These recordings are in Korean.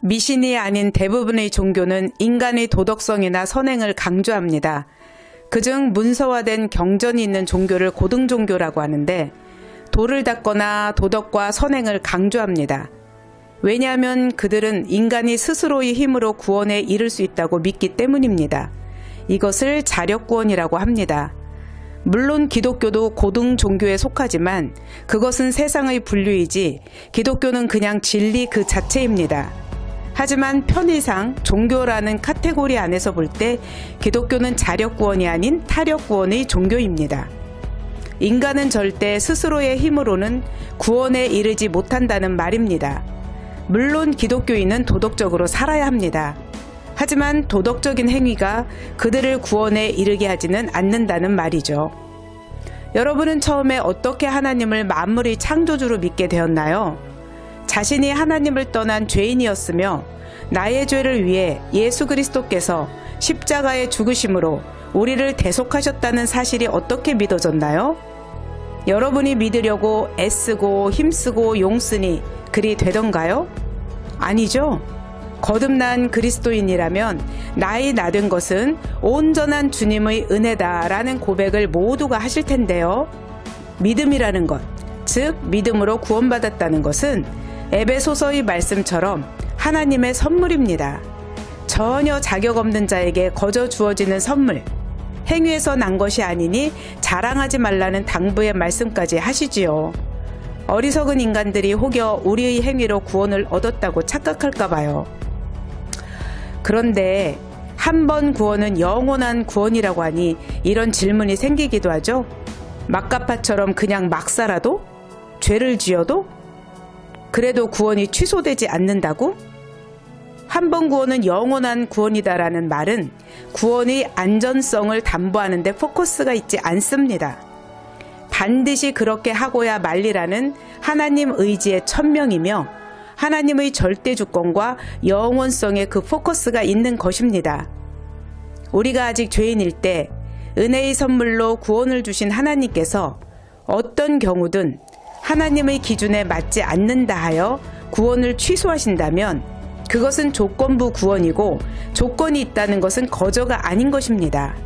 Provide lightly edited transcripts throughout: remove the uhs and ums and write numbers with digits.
미신이 아닌 대부분의 종교는 인간의 도덕성이나 선행을 강조합니다. 그중 문서화된 경전이 있는 종교를 고등종교라고 하는데 도를 닦거나 도덕과 선행을 강조합니다. 왜냐하면 그들은 인간이 스스로의 힘으로 구원에 이를 수 있다고 믿기 때문입니다. 이것을 자력구원이라고 합니다. 물론 기독교도 고등종교에 속하지만 그것은 세상의 분류이지 기독교는 그냥 진리 그 자체입니다. 하지만 편의상 종교라는 카테고리 안에서 볼 때 기독교는 자력구원이 아닌 타력구원의 종교입니다. 인간은 절대 스스로의 힘으로는 구원에 이르지 못한다는 말입니다. 물론 기독교인은 도덕적으로 살아야 합니다. 하지만 도덕적인 행위가 그들을 구원에 이르게 하지는 않는다는 말이죠. 여러분은 처음에 어떻게 하나님을 만물의 창조주로 믿게 되었나요? 자신이 하나님을 떠난 죄인이었으며 나의 죄를 위해 예수 그리스도께서 십자가에 죽으심으로 우리를 대속하셨다는 사실이 어떻게 믿어졌나요? 여러분이 믿으려고 애쓰고 힘쓰고 용쓰니 그리 되던가요? 아니죠. 거듭난 그리스도인이라면 나의 나된 것은 온전한 주님의 은혜다라는 고백을 모두가 하실 텐데요. 믿음이라는 것, 즉 믿음으로 구원받았다는 것은 에베소서의 말씀처럼 하나님의 선물입니다. 전혀 자격 없는 자에게 거저 주어지는 선물, 행위에서 난 것이 아니니 자랑하지 말라는 당부의 말씀까지 하시지요. 어리석은 인간들이 혹여 우리의 행위로 구원을 얻었다고 착각할까 봐요. 그런데 한 번 구원은 영원한 구원이라고 하니 이런 질문이 생기기도 하죠. 막가파처럼 그냥 막 살아도? 죄를 지어도? 그래도 구원이 취소되지 않는다고? 한 번 구원은 영원한 구원이다라는 말은 구원의 안전성을 담보하는 데 포커스가 있지 않습니다. 반드시 그렇게 하고야 말리라는 하나님 의지의 천명이며 하나님의 절대 주권과 영원성에 그 포커스가 있는 것입니다. 우리가 아직 죄인일 때 은혜의 선물로 구원을 주신 하나님께서 어떤 경우든 하나님의 기준에 맞지 않는다 하여 구원을 취소하신다면 그것은 조건부 구원이고 조건이 있다는 것은 거저가 아닌 것입니다.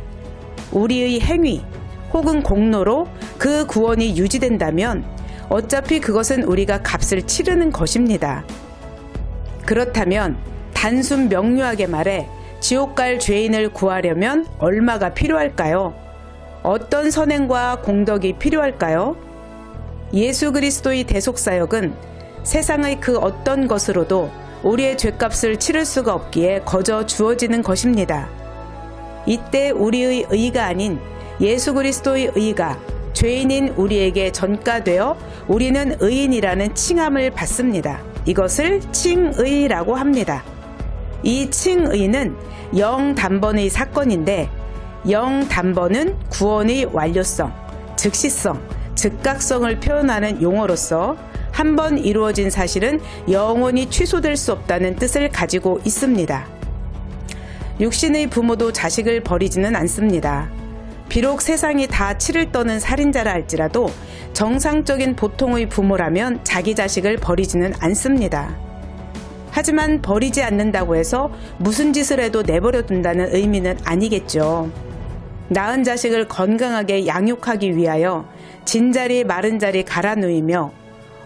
우리의 행위 혹은 공로로 그 구원이 유지된다면 어차피 그것은 우리가 값을 치르는 것입니다. 그렇다면 단순 명료하게 말해 지옥 갈 죄인을 구하려면 얼마가 필요할까요? 어떤 선행과 공덕이 필요할까요? 예수 그리스도의 대속사역은 세상의 그 어떤 것으로도 우리의 죄값을 치를 수가 없기에 거저 주어지는 것입니다. 이때 우리의 의가 아닌 예수 그리스도의 의가 죄인인 우리에게 전가되어 우리는 의인이라는 칭함을 받습니다. 이것을 칭의라고 합니다. 이 칭의는 영단번의 사건인데 영단번은 구원의 완료성, 즉시성, 즉각성을 표현하는 용어로서 한 번 이루어진 사실은 영원히 취소될 수 없다는 뜻을 가지고 있습니다. 육신의 부모도 자식을 버리지는 않습니다. 비록 세상이 다 치를 떠는 살인자라 할지라도 정상적인 보통의 부모라면 자기 자식을 버리지는 않습니다. 하지만 버리지 않는다고 해서 무슨 짓을 해도 내버려 둔다는 의미는 아니겠죠. 낳은 자식을 건강하게 양육하기 위하여 진자리 마른자리 갈아 누이며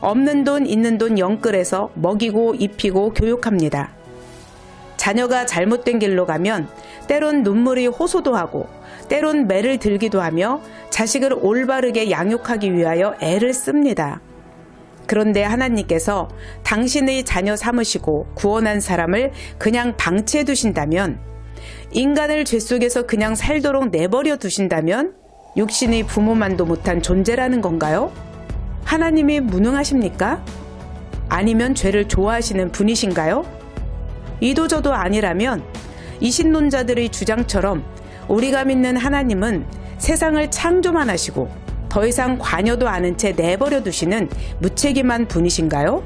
없는 돈 있는 돈 영끌해서 먹이고 입히고 교육합니다. 자녀가 잘못된 길로 가면 때론 눈물이 호소도 하고 때론 매를 들기도 하며 자식을 올바르게 양육하기 위하여 애를 씁니다. 그런데 하나님께서 당신의 자녀 삼으시고 구원한 사람을 그냥 방치해 두신다면, 인간을 죄 속에서 그냥 살도록 내버려 두신다면 육신의 부모만도 못한 존재라는 건가요? 하나님이 무능하십니까? 아니면 죄를 좋아하시는 분이신가요? 이도저도 아니라면 이신론자들의 주장처럼 우리가 믿는 하나님은 세상을 창조만 하시고 더 이상 관여도 않은 채 내버려 두시는 무책임한 분이신가요?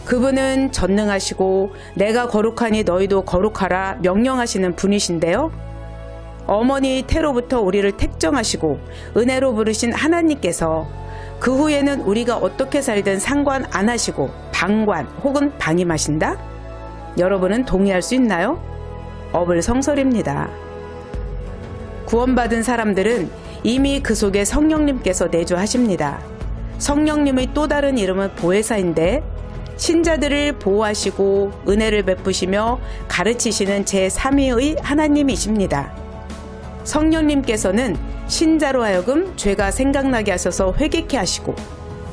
그분은 전능하시고 내가 거룩하니 너희도 거룩하라 명령하시는 분이신데요. 어머니의 태로부터 우리를 택정하시고 은혜로 부르신 하나님께서 그 후에는 우리가 어떻게 살든 상관 안 하시고 방관 혹은 방임하신다? 여러분은 동의할 수 있나요? 어불성설입니다. 구원받은 사람들은 이미 그 속에 성령님께서 내주하십니다. 성령님의 또 다른 이름은 보혜사인데 신자들을 보호하시고 은혜를 베푸시며 가르치시는 제3위의 하나님이십니다. 성령님께서는 신자로 하여금 죄가 생각나게 하셔서 회개케 하시고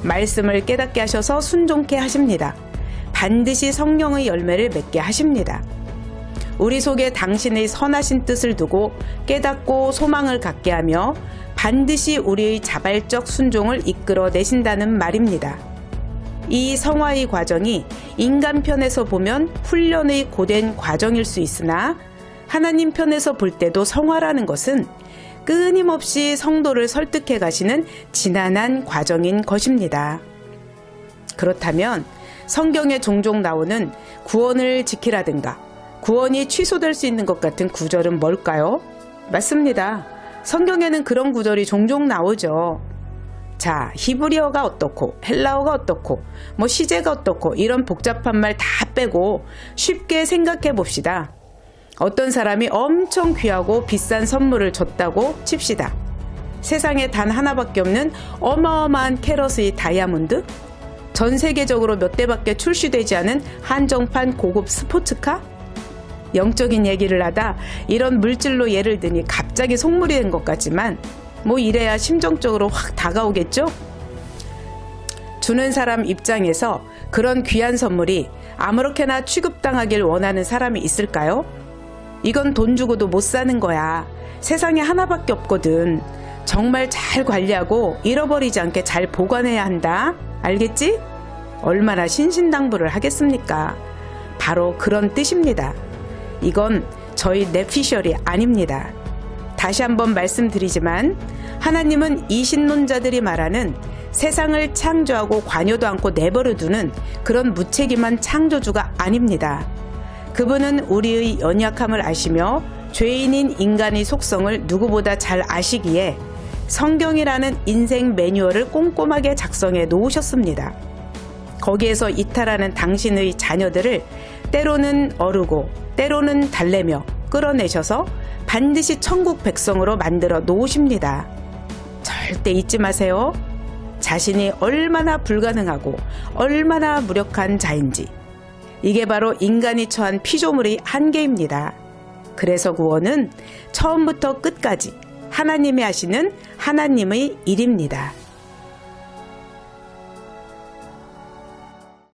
말씀을 깨닫게 하셔서 순종케 하십니다. 반드시 성령의 열매를 맺게 하십니다. 우리 속에 당신의 선하신 뜻을 두고 깨닫고 소망을 갖게 하며 반드시 우리의 자발적 순종을 이끌어내신다는 말입니다. 이 성화의 과정이 인간 편에서 보면 훈련의 고된 과정일 수 있으나 하나님 편에서 볼 때도 성화라는 것은 끊임없이 성도를 설득해 가시는 지난한 과정인 것입니다. 그렇다면 성경에 종종 나오는 구원을 지키라든가 구원이 취소될 수 있는 것 같은 구절은 뭘까요? 맞습니다. 성경에는 그런 구절이 종종 나오죠. 자, 히브리어가 어떻고 헬라어가 어떻고 시제가 어떻고 이런 복잡한 말 다 빼고 쉽게 생각해 봅시다. 어떤 사람이 엄청 귀하고 비싼 선물을 줬다고 칩시다. 세상에 단 하나밖에 없는 어마어마한 캐럿의 다이아몬드? 전 세계적으로 몇 대밖에 출시되지 않은 한정판 고급 스포츠카? 영적인 얘기를 하다 이런 물질로 예를 드니 갑자기 속물이 된 것 같지만 이래야 심정적으로 확 다가오겠죠? 주는 사람 입장에서 그런 귀한 선물이 아무렇게나 취급당하길 원하는 사람이 있을까요? 이건 돈 주고도 못 사는 거야. 세상에 하나밖에 없거든. 정말 잘 관리하고 잃어버리지 않게 잘 보관해야 한다. 알겠지? 얼마나 신신당부를 하겠습니까? 바로 그런 뜻입니다. 이건 저희 뇌피셜이 아닙니다. 다시 한번 말씀드리지만 하나님은 이신론자들이 말하는 세상을 창조하고 관여도 않고 내버려 두는 그런 무책임한 창조주가 아닙니다. 그분은 우리의 연약함을 아시며 죄인인 인간의 속성을 누구보다 잘 아시기에 성경이라는 인생 매뉴얼을 꼼꼼하게 작성해 놓으셨습니다. 거기에서 이탈하는 당신의 자녀들을 때로는 어르고 때로는 달래며 끌어내셔서 반드시 천국 백성으로 만들어 놓으십니다. 절대 잊지 마세요. 자신이 얼마나 불가능하고 얼마나 무력한 자인지. 이게 바로 인간이 처한 피조물의 한계입니다. 그래서 구원은 처음부터 끝까지 하나님이 하시는 하나님의 일입니다.